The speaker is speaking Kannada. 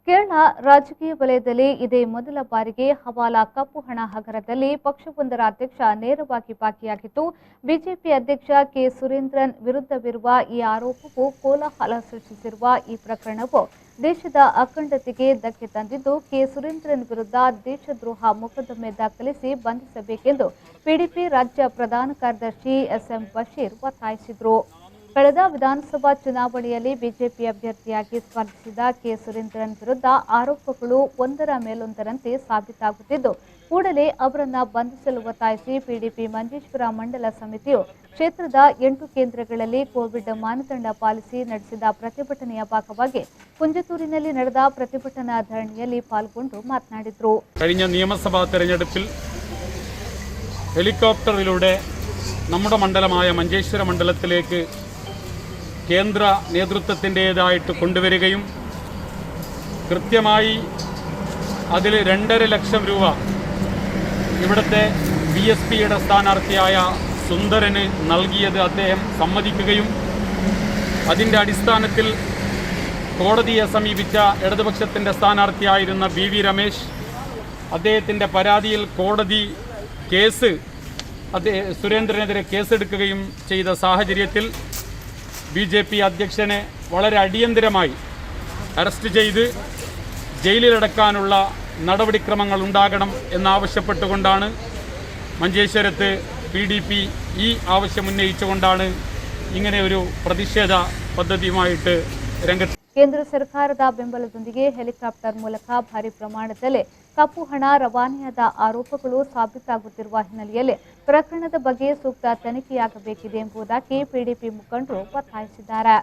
ಕೇರಳ ರಾಜಕೀಯ ವಲಯದಲ್ಲಿ ಇದೇ ಮೊದಲ ಬಾರಿಗೆ ಹವಾಲಾ ಕಪ್ಪು ಹಣ ಹಗರಣದಲ್ಲಿ ಪಕ್ಷವೊಂದರ ಅಧ್ಯಕ್ಷ ನೇರವಾಗಿ ಭಾಗಿಯಾಗಿದ್ದು, ಬಿಜೆಪಿ ಅಧ್ಯಕ್ಷ ಕೆ ಸುರೇಂದ್ರನ್ ವಿರುದ್ಧವಿರುವ ಈ ಆರೋಪವು ಕೋಲಾಹಲ ಸೃಷ್ಟಿಸಿರುವ ಈ ಪ್ರಕರಣವು ದೇಶದ ಅಖಂಡತೆಗೆ ಧಕ್ಕೆ ತಂದಿದ್ದು, ಕೆ ಸುರೇಂದ್ರನ್ ವಿರುದ್ಧ ದೇಶದ್ರೋಹ ಮೊಕದ್ದಮೆ ದಾಖಲಿಸಿ ಬಂಧಿಸಬೇಕೆಂದು ಪಿಡಿಪಿ ರಾಜ್ಯ ಪ್ರಧಾನ ಕಾರ್ಯದರ್ಶಿ ಎಸ್ಎಂ ಬಶೀರ್ ಒತ್ತಾಯಿಸಿದರು. ಕಳೆದ ವಿಧಾನಸಭಾ ಚುನಾವಣೆಯಲ್ಲಿ ಬಿಜೆಪಿ ಅಭ್ಯರ್ಥಿಯಾಗಿ ಸ್ಪರ್ಧಿಸಿದ ಕೆ ಸುರೇಂದ್ರನ್ ವಿರುದ್ಧ ಆರೋಪಗಳು ಒಂದರ ಮೇಲೊಂದರಂತೆ ಸಾಬೀತಾಗುತ್ತಿದ್ದು, ಕೂಡಲೇ ಅವರನ್ನು ಬಂಧಿಸಲು ಒತ್ತಾಯಿಸಿ ಪಿಡಿಪಿ ಮಂಜೇಶ್ವರ ಮಂಡಲ ಸಮಿತಿಯು ಕ್ಷೇತ್ರದ 8 ಕೇಂದ್ರಗಳಲ್ಲಿ ಕೋವಿಡ್ ಮಾನದಂಡ ಪಾಲಿಸಿ ನಡೆಸಿದ ಪ್ರತಿಭಟನೆಯ ಭಾಗವಾಗಿ ಕುಂಜತೂರಿನಲ್ಲಿ ನಡೆದ ಪ್ರತಿಭಟನಾ ಧರಣಿಯಲ್ಲಿ ಪಾಲ್ಗೊಂಡು ಮಾತನಾಡಿದರು. കഴിഞ്ഞ നിയമസഭാ തെരഞ്ഞെടുപ്പിൽ ഹെലികോപ്റ്ററിലൂടെ നമ്മുടെ മണ്ഡലമായ മഞ്ചേശ്വര മണ്ഡലത്തിലേക്ക് കേന്ദ്ര നേതൃത്വത്തിൻ്റേതായിട്ട് കൊണ്ടുവരികയും കൃത്യമായി അതിൽ 2.5 ലക്ഷം രൂപ ഇവിടുത്തെ BSPയുടെ സ്ഥാനാർത്ഥിയായ സുന്ദരന് നൽകിയത് അദ്ദേഹം സമ്മതിക്കുകയും അതിൻ്റെ അടിസ്ഥാനത്തിൽ കോടതിയെ സമീപിച്ച ഇടതുപക്ഷത്തിൻ്റെ സ്ഥാനാർത്ഥിയായിരുന്ന BV രമേശ് അദ്ദേഹത്തിൻ്റെ പരാതിയിൽ കോടതി കേസ് സുരേന്ദ്രനെതിരെ കേസെടുക്കുകയും ചെയ്ത സാഹചര്യത്തിൽ BJP അധ്യക്ഷനെ വളരെ അടിയന്തരമായി അറസ്റ്റ് ചെയ്ത് ജയിലിലടക്കാനുള്ള നടപടിക്രമങ്ങൾ ഉണ്ടാകണം എന്നാവശ്യപ്പെട്ടുകൊണ്ടാണ് മഞ്ചേശ്വരത്ത് PDP ഈ ആവശ്യം ഉന്നയിച്ചുകൊണ്ടാണ് ഇങ്ങനെ ഒരു പ്രതിഷേധ പദ്ധതിയുമായിട്ട് രംഗത്ത്. ಕೇಂದ್ರ ಸರ್ಕಾರದ ಬೆಂಬಲದೊಂದಿಗೆ ಹೆಲಿಕಾಪ್ಟರ್ ಮೂಲಕ ಭಾರಿ ಪ್ರಮಾಣದಲ್ಲಿ ಕಪ್ಪು ಹಣ ರವಾನೆಯಾದ ಆರೋಪಗಳು ಸಾಬೀತಾಗುತ್ತಿರುವ ಹಿನ್ನೆಲೆಯಲ್ಲಿ ಪ್ರಕರಣದ ಬಗ್ಗೆ ಸೂಕ್ತ ತನಿಖೆಯಾಗಬೇಕಿದೆ ಎಂಬುದಾಗಿ ಪಿಡಿಪಿ ಮುಖಂಡರು ಒತ್ತಾಯಿಸಿದ್ದಾರೆ.